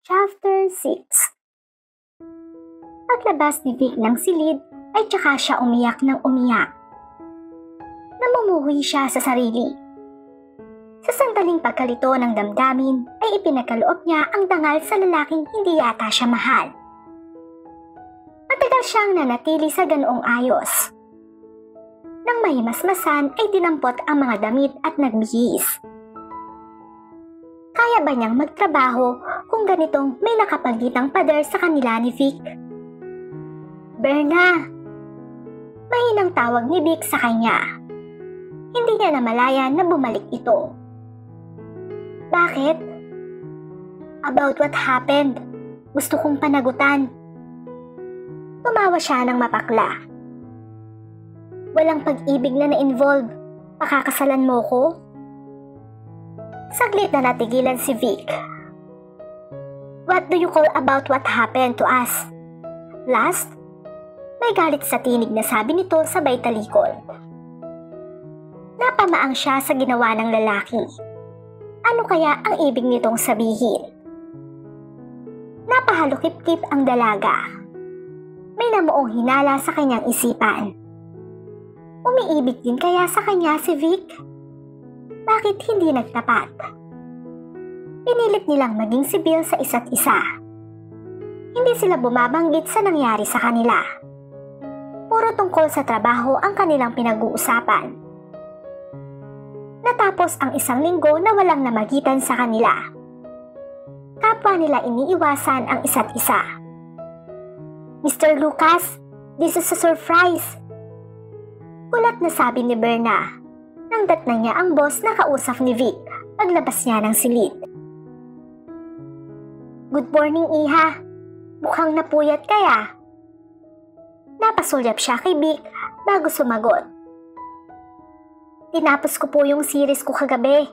Chapter 6. Paglabas ni Vic ng silid ay tsaka siya umiyak ng umiyak. Namumuhi siya sa sarili. Sa sandaling pagkalito ng damdamin ay ipinagkaloob niya ang dangal sa lalaking hindi yata siya mahal. Matagal siyang nanatili sa ganoong ayos. Nang mahimasmasan ay dinampot ang mga damit at nagbihis. Kaya ba niyang magtrabaho kung ganitong may nakapagitang pader sa kanila ni Vic? Berna! Mahinang tawag ni Vic sa kanya. Hindi niya namalayan na bumalik ito. Bakit? About what happened. Gusto kong panagutan. Tumawa siya ng mapakla. Walang pag-ibig na na-involve. Pakakasalan mo ko? Saglit na natigilan si Vic. What do you call about what happened to us? Last? May galit sa tinig na sabi nito sabay talikod. Napamaang siya sa ginawa ng lalaki. Ano kaya ang ibig nitong sabihin? Napahalukip-kip ang dalaga. May namuong hinala sa kanyang isipan. Umiibig din kaya sa kanya si Vic? Bakit hindi nagtapat? Pinilit nilang maging sibil sa isa't isa. Hindi sila bumabanggit sa nangyari sa kanila. Puro tungkol sa trabaho ang kanilang pinag-uusapan. Natapos ang isang linggo na walang namagitan sa kanila. Kapwa nila iniiwasan ang isa't isa. Mr. Lucas, this is a surprise. Kulat na sabi ni Berna. Nang datnan niya ang boss na kausap ni Vic paglabas niya ng silid. Good morning, Iha. Mukhang napuyat kaya. Napasulyap siya kay Vic bago sumagot. Tinapos ko po yung series ko kagabi.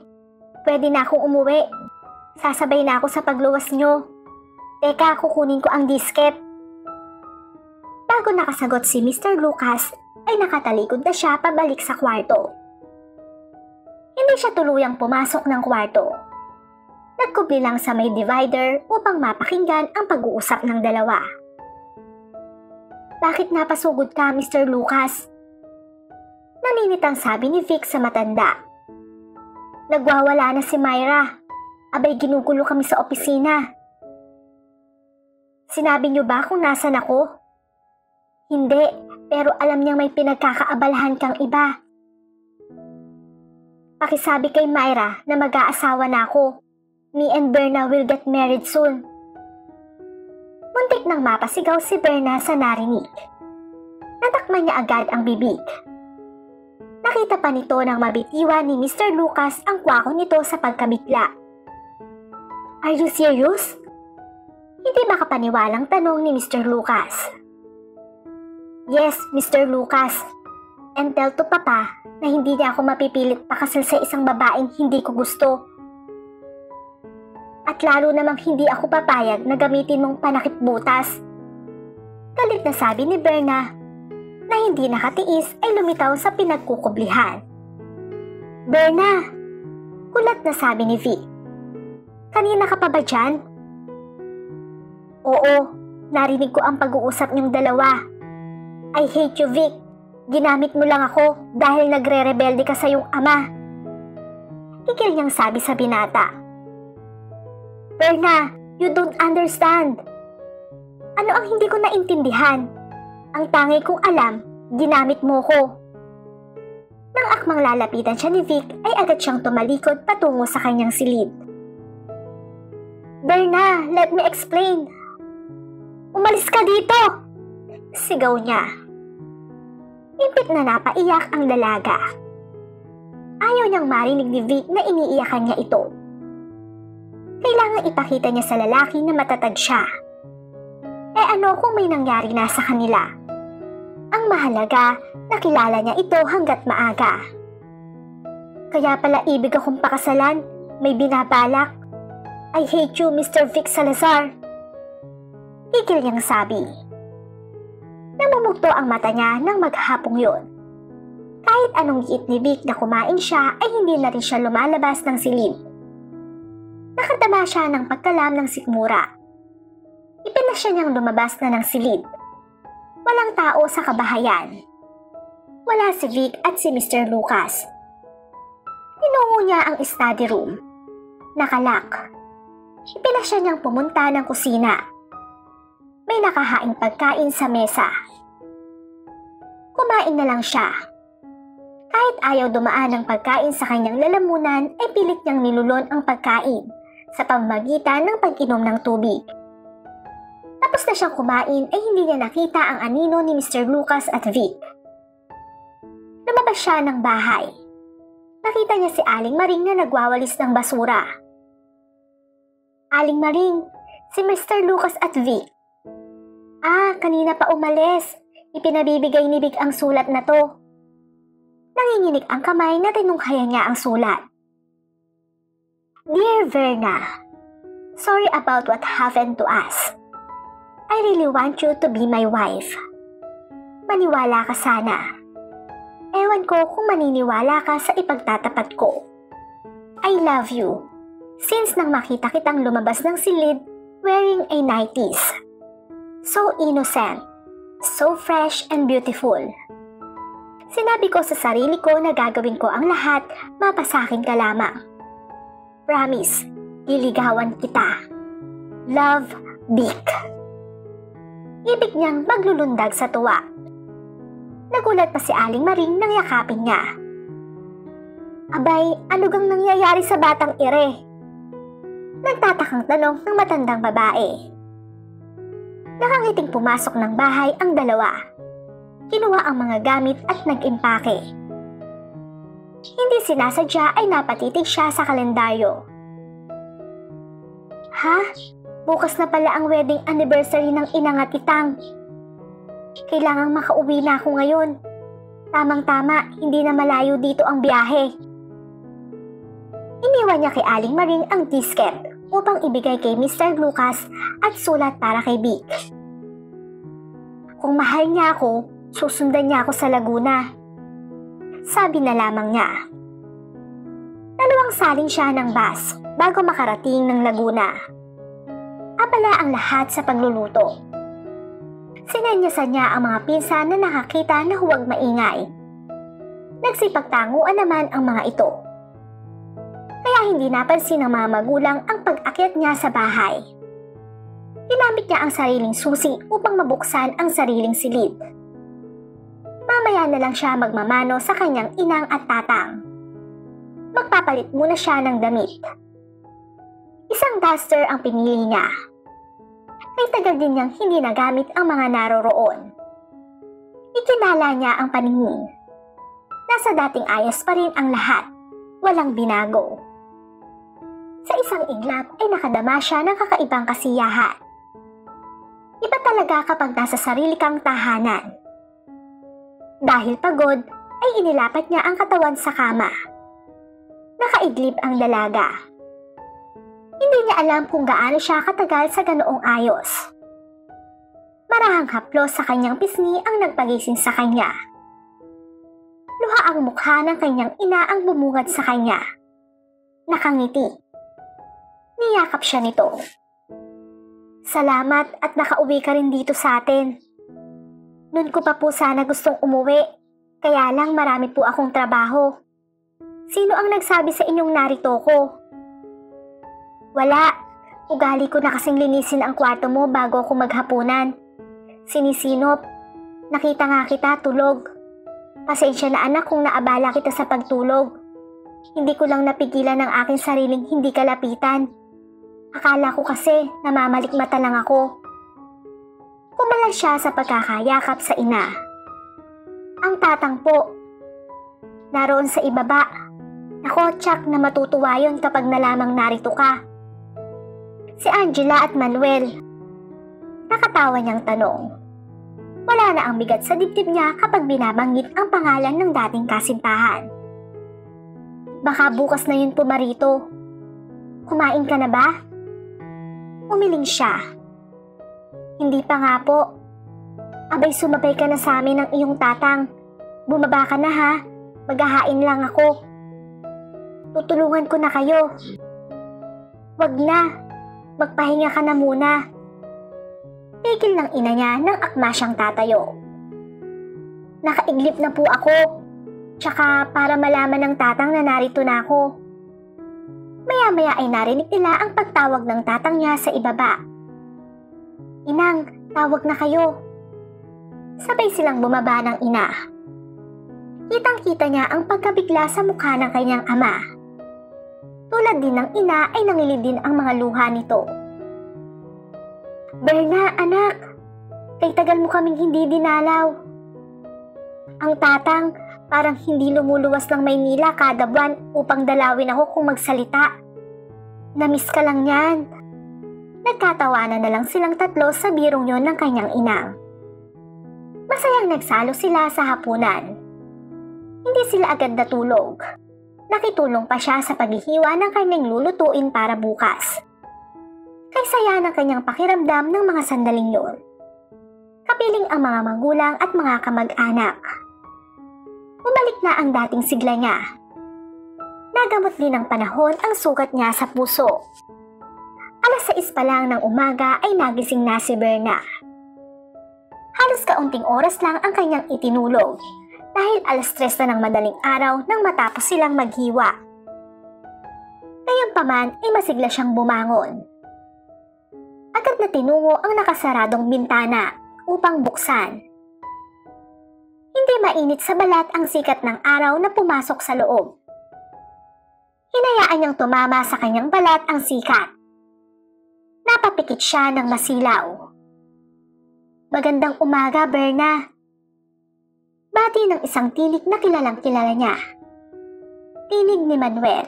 Pwede na akong umuwi. Sasabay na ako sa pagluwas nyo. Teka, kukunin ko ang disket. Bago nakasagot si Mr. Lucas, ay nakatalikod na siya pabalik sa kwarto. Hindi siya tuluyang pumasok ng kwarto. Nagkubli lang sa may divider upang mapakinggan ang pag-uusap ng dalawa. Bakit napasugod ka, Mr. Lucas? Naninitang sabi ni Vic sa matanda. Nagwawala na si Myra. Abay ginugulo kami sa opisina. Sinabi niyo ba kung nasan ako? Hindi, pero alam niyang may pinagkakaabalahan kang iba. Pakisabi kay Myra na mag-aasawa na ako. Me and Berna will get married soon. Muntik nang mapasigaw si Berna sa narinig. Natakman niya agad ang bibig. Nakita pa nito ng mabitiwan ni Mr. Lucas ang kwako nito sa pagkabigla. Are you serious? Hindi makapaniwalang tanong ni Mr. Lucas. Yes, Mr. Lucas. And tell to Papa na hindi niya ako mapipilit pakasal sa isang babaeng hindi ko gusto. At lalo namang hindi ako papayag na gamitin mong panakip butas. Galit na sabi ni Berna na hindi nakatiis ay lumitaw sa pinagkukublihan. Berna! Kulat na sabi ni Vic. Kanina ka pa ba dyan? Oo, narinig ko ang pag-uusap niyong dalawa. I hate you, Vic. Ginamit mo lang ako dahil nagre-rebelde ka sa iyong ama. Higil niyang sabi sa binata. Berna, you don't understand. Ano ang hindi ko naintindihan? Ang tangi kong alam, ginamit mo ko. Nang akmang lalapitan siya ni Vic ay agad siyang tumalikod patungo sa kanyang silid. Berna, let me explain. Umalis ka dito! Sigaw niya. Impit na napaiyak ang dalaga. Ayaw niyang marinig ni Vic na iniiyakan niya ito. Kailangan ipakita niya sa lalaki na matatag siya. Ano kung may nangyari na sa kanila? Ang mahalaga, nakilala niya ito hanggat maaga. Kaya pala ibig akong pakasalan, may binabalak. I hate you, Mr. Vic Salazar. Higil niyang sabi. Namumugto ang mata niya nang maghapong yun. Kahit anong giit ni Vic na kumain siya ay hindi na rin siya lumalabas ng silid. Nakatama siya ng pagkalam ng sikmura Ipinasya niyang lumabas na ng silid. Walang tao sa kabahayan. Wala si Vic at si Mr. Lucas. Tinungo niya ang study room. Nakalak. Ipinasya niyang pumunta ng kusina. May nakahaing pagkain sa mesa. Kumain na lang siya. Kahit ayaw dumaan ng pagkain sa kanyang lalamunan, ay pilit niyang nilulon ang pagkain sa pamamagitan ng pag-inom ng tubig. Tapos na siyang kumain ay hindi niya nakita ang anino ni Mr. Lucas at Vic. Lumabas siya ng bahay. Nakita niya si Aling Maring na nagwawalis ng basura. Aling Maring, si Mr. Lucas at Vic. Kanina pa umalis. Ipinabibigay ni Vic ang sulat na to. Nanginginig ang kamay na tinunghayan niya ang sulat. Dear Verna, sorry about what happened to us. I really want you to be my wife. Maniwala ka sana. Ewan ko kung maniniwala ka sa ipagtatapat ko. I love you. Since nang makita kitang lumabas ng silid wearing a 90s. So innocent, so fresh and beautiful. Sinabi ko sa sarili ko na gagawin ko ang lahat, mapasakin ka lamang. Promise, liligawan kita. Love, Vic. Ibig niyang maglulundag sa tuwa. Nagulat pa si Aling Maring nang yakapin niya. Abay, ano gang nangyayari sa batang ire? Nagtatakang tanong ng matandang babae. Nakangiting pumasok ng bahay ang dalawa. Kinuha ang mga gamit at nag-impake. Hindi sinasadya ay napatitig siya sa kalendaryo. Ha? Bukas na pala ang wedding anniversary ng inang at itang. Kailangang makauwi na ako ngayon. Tamang-tama, hindi na malayo dito ang biyahe. Iniwan niya kay Aling Maring ang disket upang ibigay kay Mr. Lucas at sulat para kay Vic. Kung mahal niya ako, susundan niya ako sa Laguna. Sabi na lamang niya. Dalawang salin siya ng bus bago makarating ng Laguna. Abala ang lahat sa pagluluto. Sinenyasan niya ang mga pinsan na nakakita na huwag maingay. Nagsipagtanguan naman ang mga ito. Kaya hindi napansin ng mga magulang ang pag-akyat niya sa bahay. Ginamit niya ang sariling susi upang mabuksan ang sariling silid. Mamaya na lang siya magmamano sa kanyang inang at tatang. Magpapalit muna siya ng damit. Isang duster ang pinili niya. Ay tagal din niyang hindi nagamit ang mga naroroon. Ikinala niya ang paningin. Nasa dating ayos pa rin ang lahat. Walang binago. Sa isang iglap ay nakadama siya ng kakaibang kasiyahan. Iba talaga kapag nasa sarili kang tahanan. Dahil pagod, ay inilapat niya ang katawan sa kama. Nakaidlip ang dalaga. Hindi niya alam kung gaano siya katagal sa ganoong ayos. Marahang haplos sa kanyang pisngi ang nagpagising sa kanya. Luha ang mukha ng kanyang ina ang bumungad sa kanya. Nakangiti. Niyakap siya nito. Salamat at nakauwi ka rin dito sa atin. Noon ko pa po sana gustong umuwi, kaya lang marami po akong trabaho. Sino ang nagsabi sa inyong narito ko? Wala. Ugali ko na kasing linisin ang kwarto mo bago ako maghapunan. Sinisinop. Nakita nga kita tulog. Pasensya na anak kung naabala kita sa pagtulog. Hindi ko lang napigilan ang aking sariling hindi kalapitan. Akala ko kasi namamalikmata lang ako. Kumalag siya sa pagkakayakap sa ina. Ang tatang po. Naroon sa ibaba. Ako, Chuck, na matutuwa yun kapag nalamang narito ka. Si Angela at Manuel. Nakatawa niyang tanong. Wala na ang bigat sa dibdib niya kapag binabanggit ang pangalan ng dating kasintahan. Baka bukas na yun pumarito. Kumain ka na ba? Umiling siya. Hindi pa nga po. Abay sumabay ka na sa amin ng iyong tatang. Bumaba ka na ha. Maghahain lang ako. Tutulungan ko na kayo. Wag na. Magpahinga ka na muna. Pigil ng ina niya nang akma siyang tatayo. Nakaiglip na po ako. Tsaka para malaman ng tatang na narito na ako. Maya-maya ay narinig nila ang pagtawag ng tatang niya sa ibaba. Inang, tawag na kayo. Sabay silang bumaba ng ina. Kitang-kita niya ang pagkabigla sa mukha ng kanyang ama. Tulad din ng ina ay nangilid din ang mga luha nito. Berna, anak, kay tagal mo kaming hindi dinalaw. Ang tatang parang hindi lumuluwas ng Maynila kada buwan upang dalawin ako kung magsalita. Namiss ka lang yan. Nagkatawanan na lang silang tatlo sa birong yon ng kanyang inang. Masayang nagsalo sila sa hapunan. Hindi sila agad natulog. Nakitulong pa siya sa paghihiwa ng kanyang lulutuin para bukas. Kay saya ng kanyang pakiramdam ng mga sandaling yon. Kapiling ang mga magulang at mga kamag-anak. Bumalik na ang dating sigla niya. Nagamot din ng panahon ang sugat niya sa puso. 6:00 pa lang ng umaga ay nagising na si Berna. Halos kaunting oras lang ang kanyang itinulog dahil 3:00 na ng madaling araw nang matapos silang maghiwa. Gayunpaman ay masigla siyang bumangon. Agad na tinungo ang nakasaradong bintana upang buksan. Hindi mainit sa balat ang sikat ng araw na pumasok sa loob. Hinayaan niyang tumama sa kanyang balat ang sikat. Napapikit siya ng masilaw. Magandang umaga, Berna. Bati ng isang tinig na kilalang kilala niya. Tinig ni Manuel.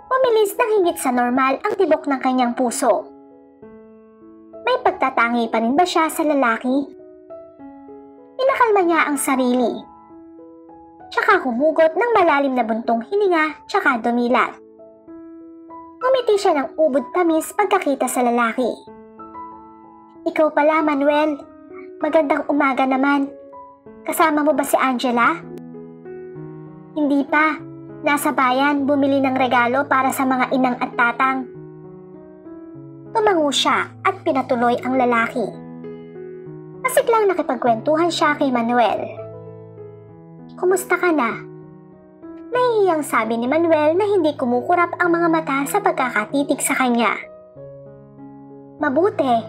Pumilis ng higit sa normal ang tibok ng kanyang puso. May pagtatangi pa rin ba siya sa lalaki? Pinakalma niya ang sarili. Tsaka humugot ng malalim na buntong hininga tsaka dumilat. Umiti siya ng ubod tamis pagkakita sa lalaki. Ikaw pala, Manuel. Magandang umaga naman. Kasama mo ba si Angela? Hindi pa. Nasa bayan bumili ng regalo para sa mga inang at tatang. Tumango siya at pinatuloy ang lalaki. Masiglang nakipagkwentuhan siya kay Manuel. Kumusta ka na? Nahihiyang sabi ni Manuel na hindi kumukurap ang mga mata sa pagkakatitig sa kanya. Mabuti,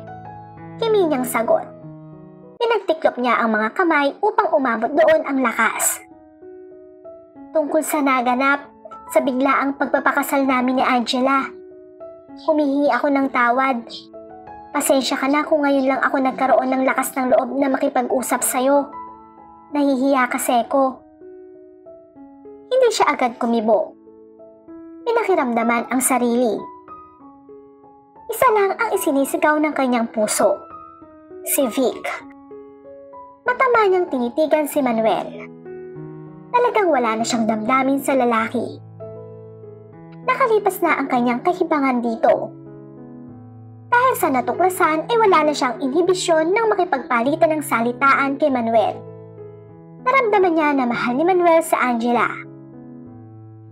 kimi niyang sagot. Pinagtiklop niya ang mga kamay upang umabot doon ang lakas. Tungkol sa naganap sa biglaang pagpapakasal namin ni Angela. Humihingi ako ng tawad. Pasensya ka na kung ngayon lang ako nagkaroon ng lakas ng loob na makipag-usap sa'yo. Nahihiya kasi ako. Hindi siya agad kumibo. Pinakiramdaman ang sarili. Isa lang ang isinisigaw ng kanyang puso. Si Vic. Matama niyang tinitigan si Manuel. Talagang wala na siyang damdamin sa lalaki. Nakalipas na ang kanyang kahibangan dito. Dahil sa natuklasan ay wala na siyang inhibisyon ng makipagpalitan ng salitaan kay Manuel. Naramdaman niya na mahal ni Manuel sa Angela.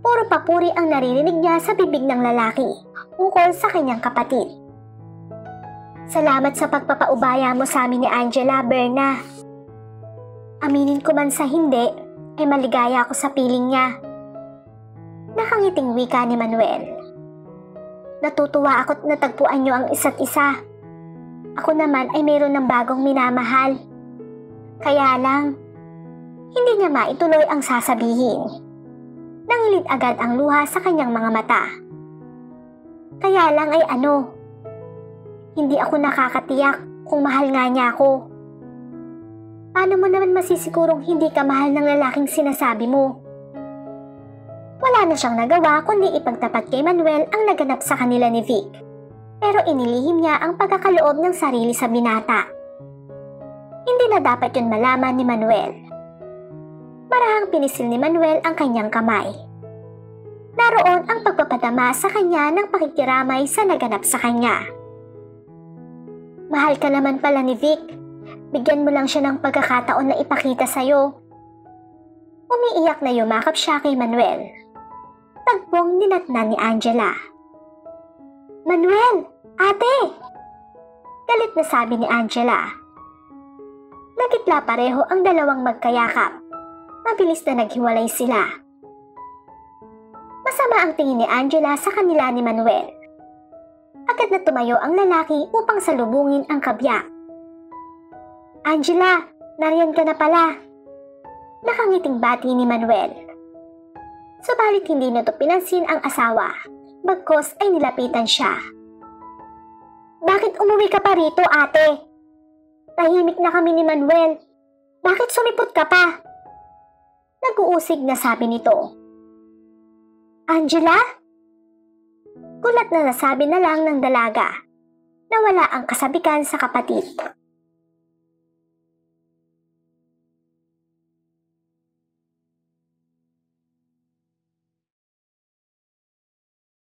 Puro papuri ang naririnig niya sa bibig ng lalaki ukol sa kanyang kapatid. Salamat sa pagpapaubaya mo sa amin ni Angela, Berna. Aminin ko man sa hindi, ay maligaya ako sa piling niya. Nakangiting wika ni Manuel. Natutuwa ako't natagpuan niyo ang isa't isa. Ako naman ay mayroon ng bagong minamahal. Kaya lang, hindi niya maituloy ang sasabihin. Nangilid agad ang luha sa kanyang mga mata. Kaya lang ay hindi ako nakakatiyak kung mahal nga niya ako. Paano mo naman masisigurong hindi ka mahal ng lalaking sinasabi mo? Wala na siyang nagawa kundi ipagtapat kay Manuel ang naganap sa kanila ni Vic. Pero inilihim niya ang pagkakaloob ng sarili sa binata. Hindi na dapat yun malaman ni Manuel. Marahang pinisil ni Manuel ang kanyang kamay. Naroon ang pagpapadama sa kanya ng pakikiramay sa naganap sa kanya. Mahal ka naman pala ni Vic. Bigyan mo lang siya ng pagkakataon na ipakita sa'yo. Umiiyak na yumakap siya kay Manuel. Tagpong ninatnan ni Angela. Manuel! Ate! Galit na sabi ni Angela. Nagitla pareho ang dalawang magkayakap. Mabilis na naghiwalay sila. Masama ang tingin ni Angela sa kanila ni Manuel. Agad na tumayo ang lalaki upang salubungin ang kabyak. Angela, nariyan ka na pala. Nakangiting bati ni Manuel. Subalit hindi nito pinansin ang asawa, bagkos ay nilapitan siya. Bakit umuwi ka pa rito, ate? Tahimik na kami ni Manuel. Bakit sumipot ka pa? Nag-uusig na sabi nito. Angela? Gulat na nasabi na lang ng dalaga na wala ang kasabikan sa kapatid.